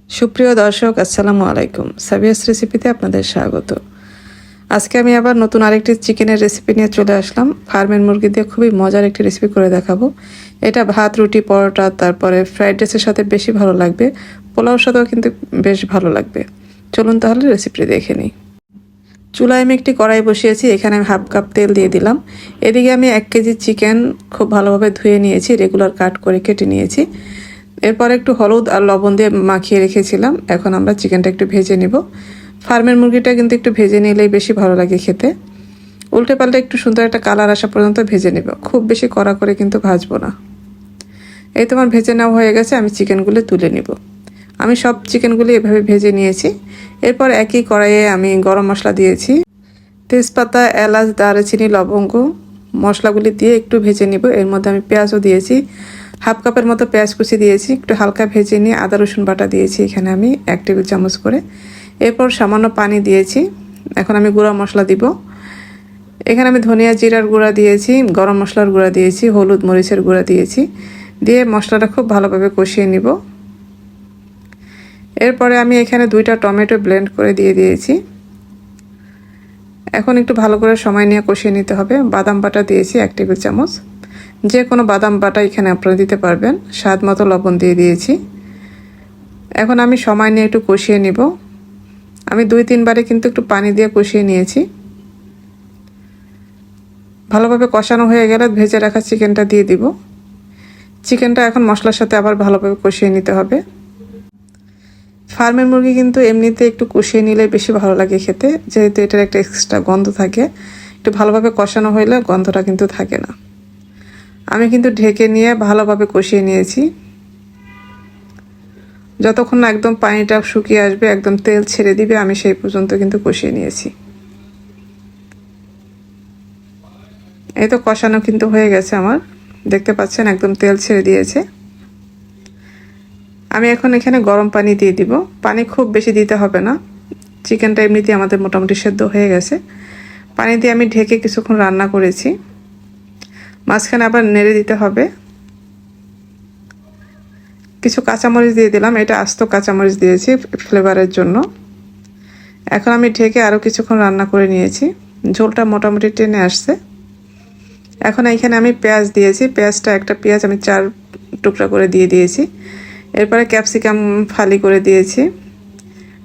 সুপ্রিয় দর্শক, আসসালামু আলাইকুম। সাবিয়াস রেসিপিতে আপনাদের স্বাগত। আজকে আমি আবার নতুন আরেকটি চিকেনের রেসিপি নিয়ে চলে আসলাম। ফার্মের মুরগি দিয়ে খুবই মজার একটি রেসিপি করে দেখাবো। এটা ভাত, রুটি, পরোটা, তারপরে ফ্রাইড রাইসের সাথে বেশি ভালো লাগবে। পোলাওর সাথেও কিন্তু বেশ ভালো লাগবে। চলুন তাহলে রেসিপিটি দেখে নিই। চুলায় আমি একটি কড়াই বসিয়েছি। এখানে আমি হাফ কাপ তেল দিয়ে দিলাম। এদিকে আমি 1 কেজি চিকেন খুব ভালোভাবে ধুয়ে নিয়েছি, রেগুলার কাট করে কেটে নিয়েছি। এরপর একটু হলুদ আর লবণ দিয়ে মাখিয়ে রেখেছিলাম। এখন আমরা চিকেনটা একটু ভেজে নিব। ফার্মের মুরগিটা কিন্তু একটু ভেজে নিলেই বেশি ভালো লাগে খেতে। উল্টে পাল্টে একটু সুন্দর একটা কালার আসা পর্যন্ত ভেজে নেব, খুব বেশি কড়া করে কিন্তু ভাজবো না। এই তোমার ভেজে নেওয়া হয়ে গেছে, আমি চিকেনগুলো তুলে নিব। আমি সব চিকেনগুলি এভাবে ভেজে নিয়েছি। এরপর একই কড়াইয়ে আমি গরম মশলা দিয়েছি, তেজপাতা, এলাচ, দারচিনি, লবঙ্গ মশলাগুলি দিয়ে একটু ভেজে নিব। এর মধ্যে আমি পেঁয়াজও দিয়েছি, হাফ কাপের মতো পেঁয়াজ কুচি দিয়েছি। একটু হালকা ভেজে নিয়ে আদা রসুন বাটা দিয়েছি এখানে আমি 1 টেবিল চামচ করে। এরপর সামান্য পানি দিয়েছি। এখন আমি গুঁড়া মশলা দিব। এখানে আমি ধনিয়া জিরার গুঁড়া দিয়েছি, গরম মশলার গুঁড়া দিয়েছি, হলুদ মরিচের গুঁড়া দিয়েছি। দিয়ে মশলাটা খুব ভালোভাবে কষিয়ে নিব। এরপরে আমি এখানে 2টা টমেটো ব্লেন্ড করে দিয়ে দিয়েছি। এখন একটু ভালো করে সময় নিয়ে কষিয়ে নিতে হবে। বাদাম বাটা দিয়েছি 1 টেবিল চামচ, যে কোনো বাদাম বাটা এখানে আপনারা দিতে পারবেন। স্বাদ মতো লবণ দিয়ে দিয়েছি। এখন আমি সময় নিয়ে একটু কষিয়ে নিব। আমি 2-3 বারে কিন্তু একটু পানি দিয়ে কষিয়ে নিয়েছি। ভালোভাবে কষানো হয়ে গেলে ভেজে রাখা চিকেনটা দিয়ে দিব। চিকেনটা এখন মশলার সাথে আবার ভালোভাবে কষিয়ে নিতে হবে। ফার্মের মুরগি কিন্তু এমনিতে একটু কষিয়ে নিলে বেশি ভালো লাগে খেতে, যেহেতু এটার একটা এক্সট্রা গন্ধ থাকে। একটু ভালোভাবে কষানো হইলে গন্ধটা কিন্তু থাকে না। আমি কিন্তু ঢেকে নিয়ে ভালোভাবে কষিয়ে নিয়েছি। যতক্ষণ না একদম পানিটা শুকিয়ে আসবে, একদম তেল ছেড়ে দিবে, আমি সেই পর্যন্ত কিন্তু কষিয়ে নিয়েছি। এই তো কষানো কিন্তু হয়ে গেছে আমার, দেখতে পাচ্ছেন একদম তেল ছেড়ে দিয়েছে। আমি এখন এখানে গরম পানি দিয়ে দিব। পানি খুব বেশি দিতে হবে না, চিকেনটা এমনিতেই আমাদের মোটামুটি সেদ্ধ হয়ে গেছে। পানি দিয়ে আমি ঢেকে কিছুক্ষণ রান্না করেছি। মাঝখানে আবার নেড়ে দিতে হবে। কিছু কাঁচামরিচ দিয়ে দিলাম, এটা আস্ত কাঁচামরিচ দিয়েছি ফ্লেভারের জন্য। এখন আমি ঢেকে আরও কিছুক্ষণ রান্না করে নিয়েছি। ঝোলটা মোটামুটি টেনে আসছে। এখন এখানে আমি পেঁয়াজ দিয়েছি। পেঁয়াজটা, একটা পেঁয়াজ আমি 4 টুকরা করে দিয়ে দিয়েছি। এরপরে ক্যাপসিকাম ফালি করে দিয়েছি,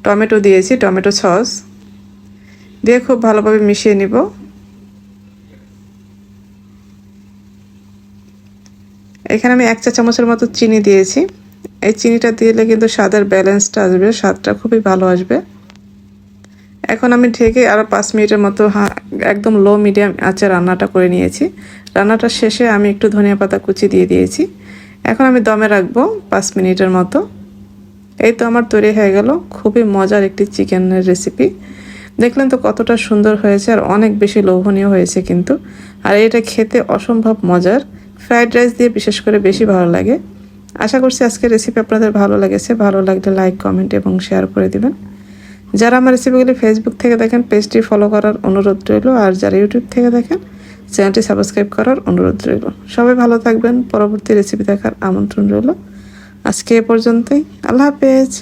টমেটো দিয়েছি, টমেটো সস দিয়ে খুব ভালোভাবে মিশিয়ে নিব। এখানে আমি 1 চা চামচের মতো চিনি দিয়েছি। এই চিনিটা দিলে কিন্তু স্বাদের ব্যালেন্সটা আসবে, স্বাদটা খুবই ভালো আসবে। এখন আমি ঢেকে আরও 5 মিনিটের মতো একদম লো মিডিয়াম আঁচে রান্নাটা করে নিয়েছি। রান্নাটা শেষে আমি একটু ধনিয়া পাতা কুচি দিয়ে দিয়েছি। এখন আমি দমে রাখবো 5 মিনিটের মতো। এই তো আমার তৈরি হয়ে গেল খুবই মজার একটি চিকেনের রেসিপি। দেখলেন তো কতটা সুন্দর হয়েছে, আর অনেক বেশি লোভনীয় হয়েছে কিন্তু। আর এটা খেতে অসম্ভব মজার, ফ্রাইড রাইস দিয়ে বিশেষ করে বেশি ভালো লাগে। আশা করছি আজকের রেসিপি আপনাদের ভালো লেগেছে। ভালো লাগলে লাইক, কমেন্ট এবং শেয়ার করে দিবেন। যারা আমার রেসিপিগুলি ফেসবুক থেকে দেখেন, পেজটি ফলো করার অনুরোধ রইল। আর যারা ইউটিউব থেকে দেখেন, চ্যানেলটি সাবস্ক্রাইব করার অনুরোধ রইল। সবাই ভালো থাকবেন। পরবর্তী রেসিপি দেখার আমন্ত্রণ রইল। আজকে এ পর্যন্তই। আল্লাহ হাফেজ।